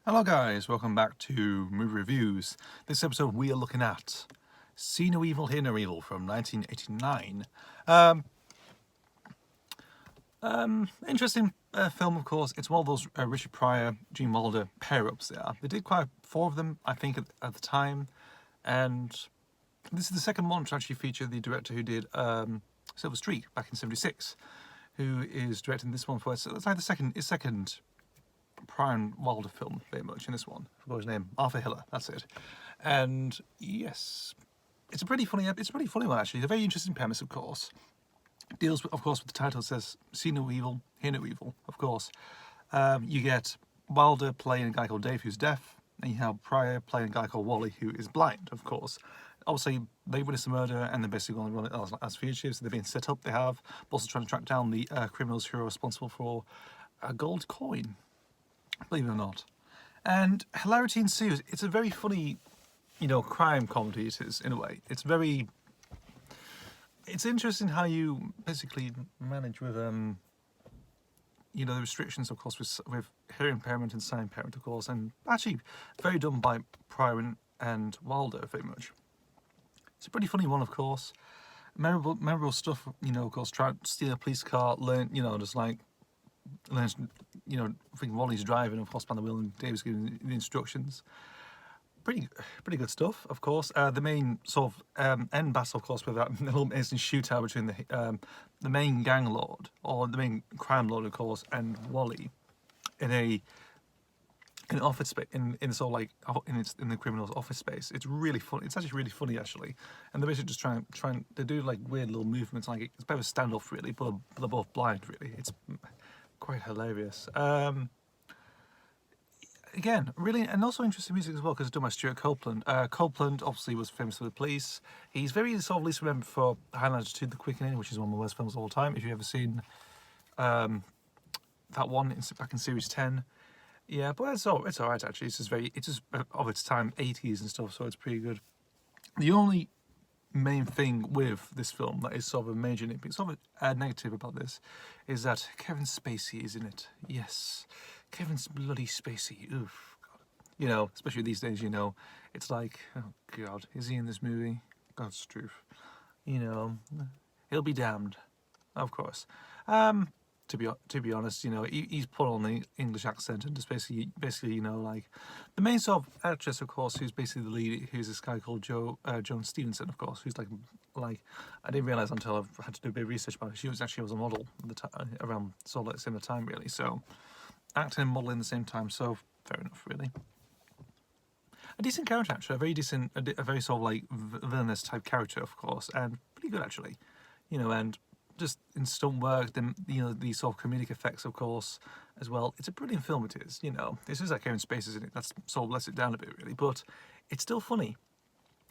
Hello guys, welcome back to Movie Reviews. This episode we are looking at See No Evil, Hear No Evil from 1989. Interesting film, of course. It's one of those Richard Pryor, Gene Wilder pair-ups there. They did quite four of them, I think, at the time. And this is the second one to actually feature the director who did Silver Streak back in '76, who is directing this one for us. So it's like his second Pryor and Wilder film, very much in this one. I forgot his name, Arthur Hiller. That's it. And yes, it's a pretty funny one actually. It's a very interesting premise, of course. It deals, of course, with the title. It says "See no evil, hear no evil." Of course, you get Wilder playing a guy called Dave who's deaf, and you have Pryor playing a guy called Wally who is blind. Of course, obviously they witness a murder and they're basically going to run it as fugitives. They're being set up. They have also trying to track down the criminals who are responsible for a gold coin, believe it or not. And hilarity ensues. It's a very funny, crime comedy it is, in a way. It's interesting how you basically manage with, the restrictions, of course, with hearing impairment and sight impairment, of course, and actually very done by Pryor and Wilder, very much. It's a pretty funny one, of course. Memorable stuff, of course, trying to steal a police car, learns, I think Wally's driving, of course, behind the wheel, and Dave's giving the instructions. Pretty good stuff, of course. The main sort of end battle, of course, with that little amazing shootout between the main gang lord, or the main crime lord, of course, and Wally in an office space, in the criminal's office space. It's really funny. It's actually really funny, actually. And they're basically just trying. They do like weird little movements, like it's a bit of a standoff, really. But they're both blind, really. It's quite hilarious. Again, really, and also interesting music as well, because it's done by Stuart Copeland. Copeland obviously was famous for The Police. He's very sort of least remembered for Highlander 2: The Quickening, which is one of my worst films of all time. If you've ever seen that one back in Series 10, yeah, but it's alright actually. It's just of its time, 80s and stuff, so it's pretty good. The only main thing with this film that is sort of a major nitpick, sort of a negative about this, is that Kevin Spacey is in it. Yes, Kevin's bloody Spacey. Oof, God. Especially these days, it's like, oh God, is he in this movie? God's truth. He'll be damned, of course. To be honest, he's put on the English accent and just basically, like the main sort of actress, of course, who's basically the lead, who's this guy called Joan Stevenson, of course, who's like I didn't realize until I had to do a bit of research about her. She was a model at the time, around sort of like similar time, really. So acting and modeling at the same time. So fair enough, really. A decent character, actually, a very sort of like villainous type character, of course, and pretty good actually, and just in stunt work, then these sort of comedic effects, of course, as well. It's a brilliant film. It is, This is like Kevin Spacey's in it. That's sort of lets it down a bit, really, but it's still funny.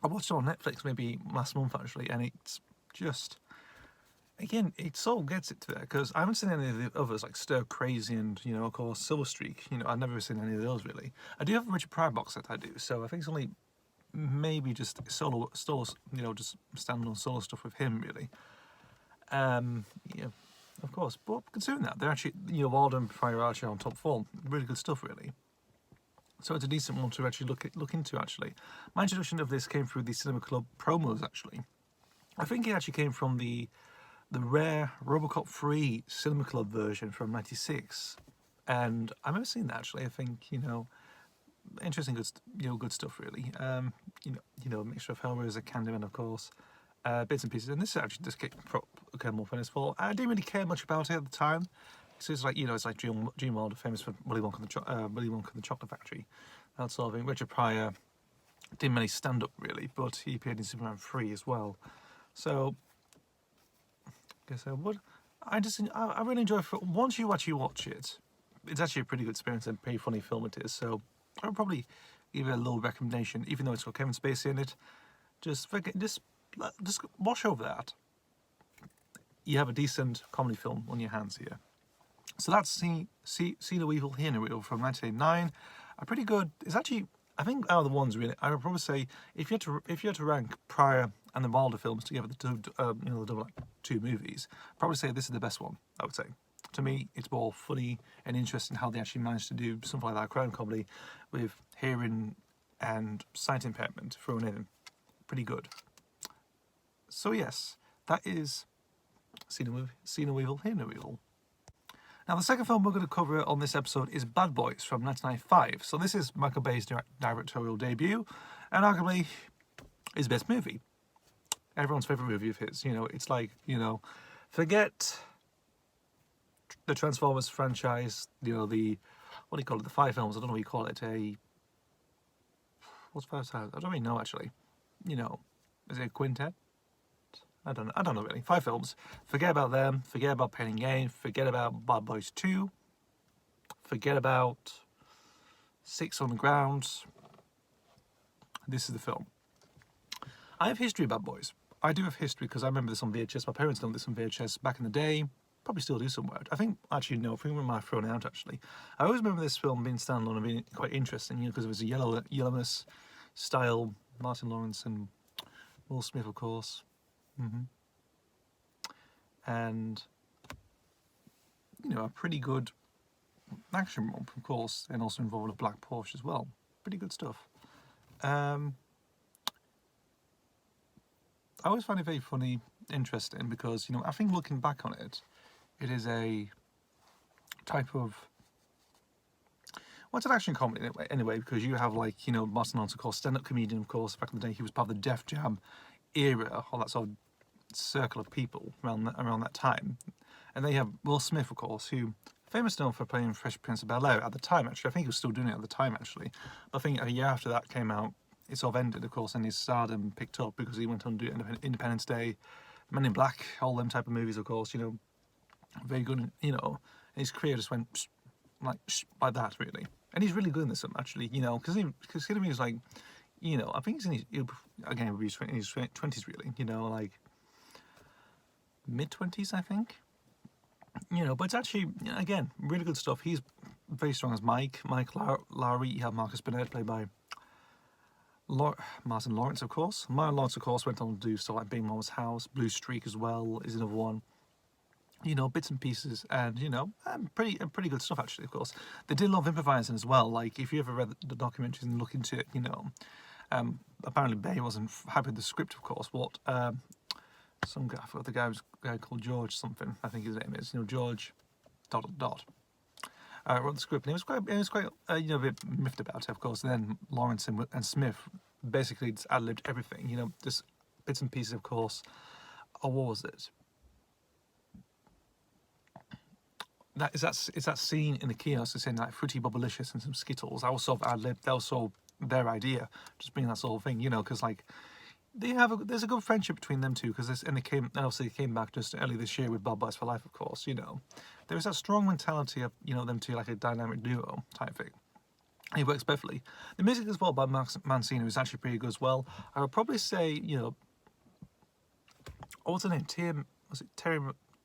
I watched it on Netflix maybe last month actually, and it's just, again, it sort of gets it to there, because I haven't seen any of the others like Stir Crazy and of course Silver Streak. I've never seen any of those really. I do have a Richard Pryor box set I do, so I think it's only maybe just solo, just standalone solo stuff with him really. Of course, but considering that, they're actually, Wilder and Pryor are actually on top form. Really good stuff, really. So it's a decent one to actually look into, actually. My introduction of this came through the Cinema Club promos, actually. I think it actually came from the rare Robocop 3 Cinema Club version from '96. And I've never seen that, actually. I think, interesting, good stuff, really. A mixture of Hellraiser, Candyman, of course. Bits and pieces, and this actually just came more famous for. I didn't really care much about it at the time. So it's like Gene Wilder, famous for Willy Wonka and the Chocolate Factory, that sort of thing. Richard Pryor didn't really stand up really, but he appeared in Superman 3 as well. So I guess I would. I really enjoy it. Once you actually watch it, it's actually a pretty good experience and a pretty funny film it is. So I would probably give it a little recommendation, even though it's got Kevin Spacey in it. Just wash over that. You have a decent comedy film on your hands here. So that's See No Evil, Hear No Evil from 1989. A pretty good. It's actually, I think, out of the ones really, I would probably say if you had to rank Pryor and the Wilder films together, the two movies, I'd probably say this is the best one. I would say, to me, it's more funny and interesting how they actually managed to do something like that crime comedy with hearing and sight impairment thrown in. Pretty good. So yes, that is Seen a Weevil, Hear No Evil. Now the second film we're going to cover on this episode is Bad Boys from 1995. So this is Michael Bay's directorial debut, and arguably his best movie. Everyone's favourite movie of his. It's like, forget the Transformers franchise, the, what do you call it, the 5 films, I don't know what you call it, what's 5 stars? I don't really know actually. Is it a quintet? I don't know really. 5 films. Forget about them, forget about Pain and Gain, forget about Bad Boys 2, forget about 6 on the Ground. This is the film. I have history of Bad Boys. I do have history because I remember this on VHS. My parents done this on VHS back in the day. Probably still do somewhere. I think we might have thrown it out actually. I always remember this film being standalone and being quite interesting, because it was a yellowmas style, Martin Lawrence and Will Smith, of course. And a pretty good action romp, of course, and also involved a black Porsche as well. Pretty good stuff. I always find it very funny, interesting, because I think looking back on it, it is a type of, it's an action comedy anyway, because you have like Martin Lawrence, of course, stand-up comedian, of course. Back in the day, he was part of the Def Jam era, all that sort of circle of people around that time. And then you have Will Smith, of course, who famous known for playing Fresh Prince of Bel-Air at the time. Actually, I think he was still doing it at the time. Actually, but I think a year after that came out, it sort of ended, of course, and his stardom picked up because he went on to do Independence Day, Men in Black, all them type of movies, of course. Very good. And his career just went like that, really. And he's really good in this film, actually. Because he was like, I think he's in his, again, in his 20s, really. Like mid-20s, I think. But it's actually, again, really good stuff. He's very strong as Mike Lowry. You have Marcus Burnett, played by Martin Lawrence, of course. Martin Lawrence, of course, went on to do stuff like Being Mama's House, Blue Streak as well is another one. Bits and pieces, and pretty good stuff actually. Of course, they did a lot of improvising as well. Like if you ever read the documentaries and look into it, apparently Bay wasn't happy with the script. Of course, some guy, I forgot the guy called George something. I think his name is George. ... wrote the script, and it was quite a bit miffed about it, of course. And then Lawrence and Smith basically just ad-libbed everything. Just bits and pieces, of course. Oh, what was it? It's that scene in the kiosk that's saying like Fruity Bubblicious and some Skittles. I was sort of ad-libbed. That was sort of their idea, just bringing that sort of thing, because like there's a good friendship between them two, because they came back just early this year with Bad Boys for Life, of course. There is that strong mentality of them two like a dynamic duo type thing. It works perfectly. The music as well by Mancino is actually pretty good as well. I would probably say what's her name?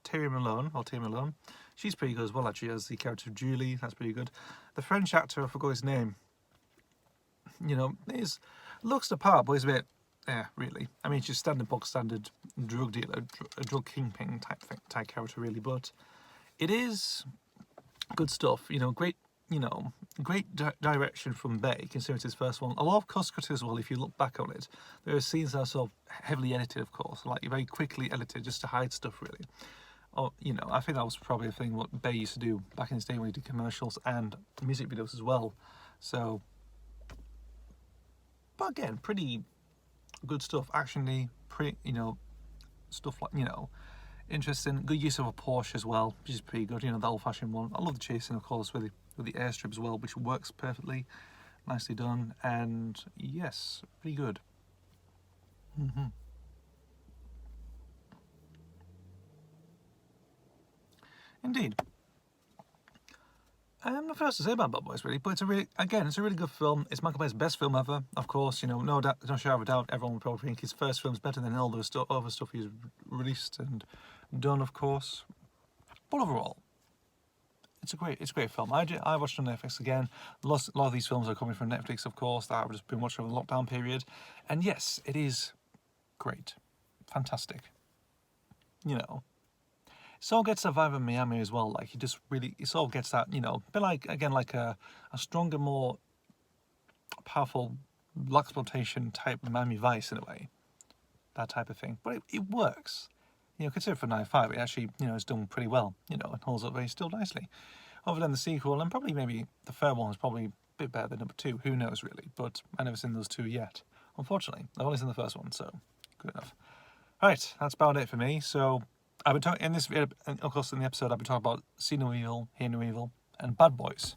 Terry Malone. She's pretty good as well, actually, as the character of Julie. That's pretty good. The French actor, I forgot his name. Looks the part, but he's a bit, really. I mean, she's box standard drug dealer, a drug kingpin type character, really. But it is good stuff. Great. Great direction from Bay, considering it's his first one. A lot of cost cut as well. If you look back on it, there are scenes that are sort of heavily edited, of course, like very quickly edited, just to hide stuff, really. I think that was probably a thing what Bay used to do back in his day when he did commercials and music videos as well. So, but again, pretty good stuff. Actiony, stuff like interesting. Good use of a Porsche as well, which is pretty good. The old-fashioned one. I love the chasing, of course, with the airstrip as well, which works perfectly, nicely done, and yes, pretty good. Indeed. Nothing else to say about Bad Boys, really, but it's a really good film. It's Michael Bay's best film ever, of course. No shadow of a doubt, everyone would probably think his first film's better than all the other stuff he's released and done, of course. But overall, it's a great film. I watched it on Netflix again. A lot of these films are coming from Netflix, of course, that I've just been watching over the lockdown period. And yes, it is great. Fantastic. sort of gets that vibe of Miami as well. Like he just really, he sort of gets that, you know, a bit like, again, like a stronger, more powerful blaxploitation type Miami Vice in a way, that type of thing. But it works. You know, consider for 9.5, it actually, you know, is done pretty well. You know, and holds up very still nicely. Other than the sequel, and probably maybe the third one is probably a bit better than number 2. Who knows really? But I've never seen those 2 yet. Unfortunately, I've only seen the first one, so good enough. Right, that's about it for me. So I've been talking in this, and of course, in the episode, I've been talking about See No Evil, Hear No Evil, and Bad Boys.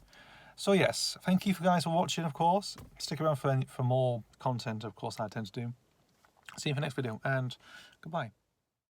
So yes, thank you for guys for watching. Of course, stick around for more content. Of course, I tend to do. See you for the next video, and goodbye.